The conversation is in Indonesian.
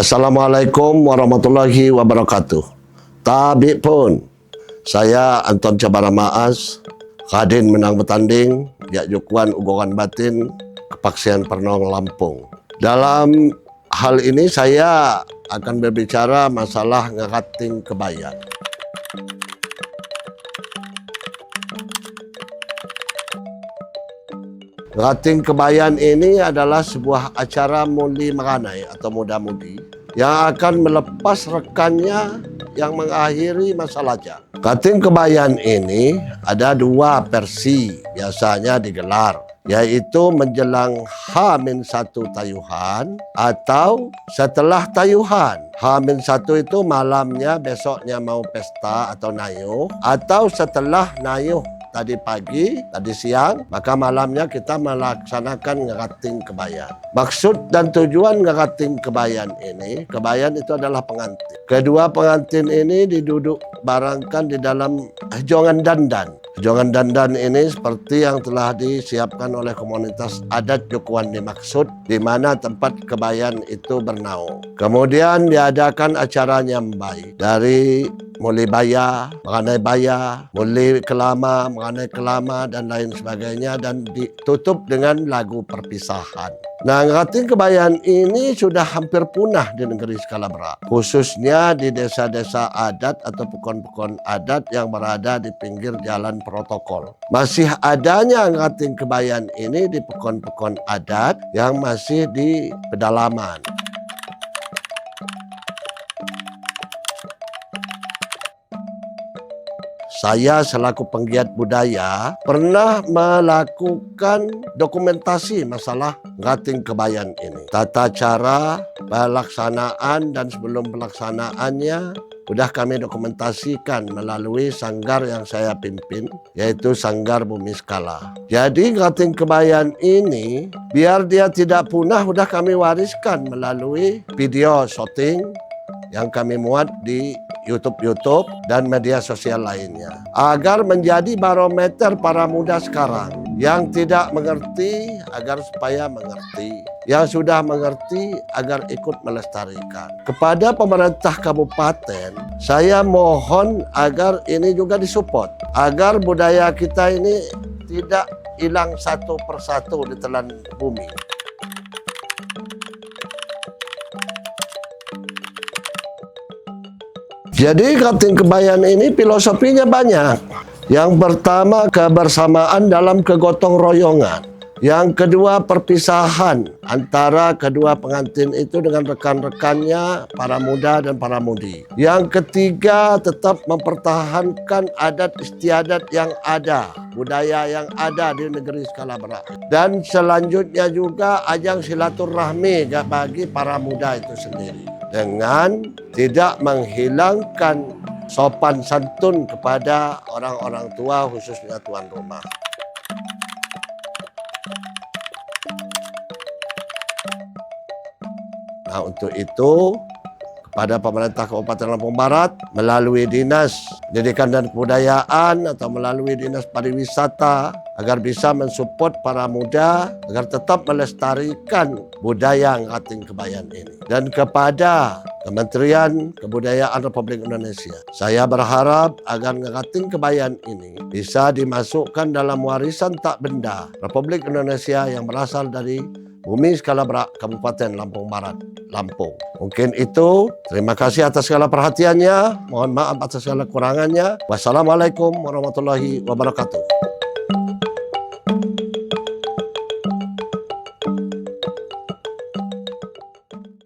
Assalamualaikum warahmatullahi wabarakatuh. Tabi pun, saya Anton Cabara Maas, Kadin menang bertanding, Jakjukuan Ugokan Batin, Kepaksian Pernong Lampung. Dalam hal ini saya akan berbicara masalah ngerating kebaya. Ngerating kebayan ini adalah sebuah acara muli meranai atau muda-mudi yang akan melepas rekannya yang mengakhiri masa lajang. Ngerating kebayan ini ada dua versi biasanya digelar, yaitu menjelang H-1 tayuhan atau setelah tayuhan. H-1 itu malamnya, besoknya mau pesta atau nayuh, atau setelah nayuh tadi pagi, tadi siang, maka malamnya kita melaksanakan ngerating kebayan. Maksud dan tujuan ngerating kebayan ini, kebayan itu adalah pengantin. Kedua pengantin ini diduduk barangkan di dalam hejongan dandan. Hejongan dandan ini seperti yang telah disiapkan oleh komunitas adat Jukuan dimaksud, di mana tempat kebayan itu bernaung. Kemudian diadakan acara nyambai dari mulai baya, mengenai baya, mulai kelama, mengenai kelama, dan lain sebagainya, dan ditutup dengan lagu perpisahan. Nah, ngerating kebayan ini sudah hampir punah di negeri Skalabra, khususnya di desa-desa adat atau pekon-pekon adat yang berada di pinggir jalan protokol. Masih adanya ngerating kebayan ini di pekon-pekon adat yang masih di pedalaman. Saya selaku penggiat budaya pernah melakukan dokumentasi masalah ngerating kebayan ini. Tata cara pelaksanaan dan sebelum pelaksanaannya sudah kami dokumentasikan melalui sanggar yang saya pimpin, yaitu Sanggar Bumi Skala. Jadi ngerating kebayan ini biar dia tidak punah sudah kami wariskan melalui video syuting yang kami muat di YouTube dan media sosial lainnya, agar menjadi barometer para muda sekarang yang tidak mengerti agar supaya mengerti, yang sudah mengerti agar ikut melestarikan. Kepada pemerintah kabupaten, saya mohon agar ini juga disupport, agar budaya kita ini tidak hilang satu persatu di telan bumi. Jadi ngerating kebayan ini filosofinya banyak. Yang pertama, kebersamaan dalam kegotong royongan. Yang kedua, perpisahan antara kedua pengantin itu dengan rekan-rekannya, para muda dan para mudi. Yang ketiga, tetap mempertahankan adat istiadat yang ada, budaya yang ada di negeri Skalabra. Dan selanjutnya juga ajang silaturahmi bagi para muda itu sendiri, dengan tidak menghilangkan sopan santun kepada orang-orang tua, khususnya tuan rumah. Nah, untuk itu kepada pemerintah Kabupaten Lampung Barat melalui Dinas Pendidikan dan Kebudayaan atau melalui Dinas Pariwisata agar bisa mensupport para muda agar tetap melestarikan budaya ngerating kebayan ini. Dan kepada Kementerian Kebudayaan Republik Indonesia, saya berharap agar ngerating kebayan ini bisa dimasukkan dalam warisan tak benda Republik Indonesia yang berasal dari Bumi Skalabra, Kabupaten Lampung Barat, Lampung. Mungkin itu. Terima kasih atas segala perhatiannya. Mohon maaf atas segala kurangannya. Wassalamualaikum warahmatullahi wabarakatuh.